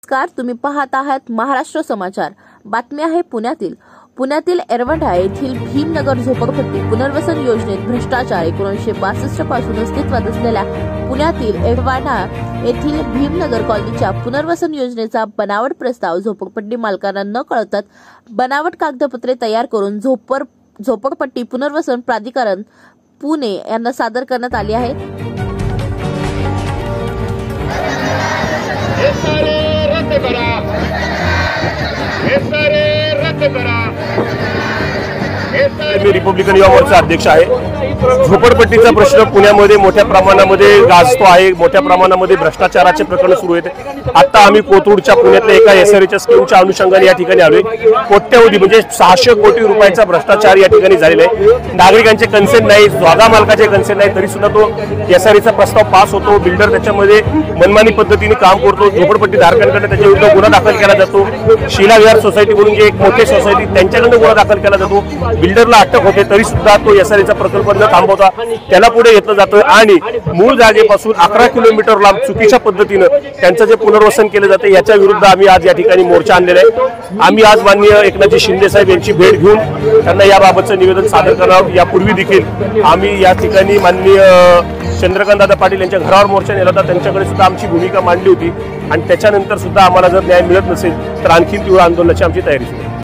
नमस्कार, तुम्ही पाहत आहात महाराष्ट्र समाचार। बातमी आहे पुण्यातील एरवंडा येथील भीमनगर झोपडपट्टी पुनर्वसन योजनेत भ्रष्टाचार। 1962 पासून अस्तित्वात असलेल्या पुण्यातील एरवंडा येथील भीमनगर कॉलनीच्या पुनर्वसन योजनेचा बनावट प्रस्ताव झोपडपट्टी मालकांना न कळताच बनावट कागदपत्रे तयार करून झोपडपट्टी पुनर्वसन प्राधिकरण पुणे यांना सादर करण्यात आली आहे। मी रिपब्लिकन युवा मोर्चा अध्यक्ष आहे। झोपडपट्टीचा प्रश्न पुण्यामध्ये मोठ्या प्रमाणामध्ये गाजतो आहे। मोठ्या प्रमाणामध्ये भ्रष्टाचाराचे प्रकरण सुरू आहेत। आता आम्ही कोथरूडच्या पुण्यातल्या एका एसआरएच्या स्कीमच्या अनुषंगाने या ठिकाणी आलोय। कोट्यवधी म्हणजे 600 कोटी रुपयाचा भ्रष्टाचार या ठिकाणी झालेला आहे। नागरिकांचे कन्सेंट नाही, जागा मालकाचे कन्सेंट नाही, तरी सुद्धा तो एसआरएचा प्रस्ताव पास होतो। बिल्डर त्याच्यामध्ये मनमानी पद्धतीने काम करतो। झोपडपट्टी धारकांकडे त्याच्या विरुद्ध गुन्हा दाखल केला जातो। शिला विहार सोसायटी म्हणून जे एक मोठी सोसायटी त्यांच्याकडे गुन्हा दाखल केला जातो। बिल्डरला अटक होते, तरी सुद्धा तो एसआरएचा प्रकल्प न थांबवता त्याला पुढे घेतलं जातं आणि मूळ जागेपासून 11 किलोमीटर लांब चुकीच्या पद्धतीने त्यांचं जे पुनर्वसन केलं जातं याच्या विरुद्ध आम्ही आज या ठिकाणी मोर्चा आणलेला आहे। आम्ही आज माननीय एकनाथजी शिंदे साहेब यांची भेट घेऊन त्यांना याबाबतचं निवेदन सादर करणार। यापूर्वी देखील आम्ही या ठिकाणी माननीय चंद्रकांत दादा पाटील यांच्या घरावर मोर्चा नेला होता। त्यांच्याकडे सुद्धा आमची भूमिका मांडली होती आणि त्याच्यानंतर सुद्धा आम्हाला जर न्याय मिळत नसेल तर आणखी तीव्र आंदोलनाची आमची तयारी सुरू आहे।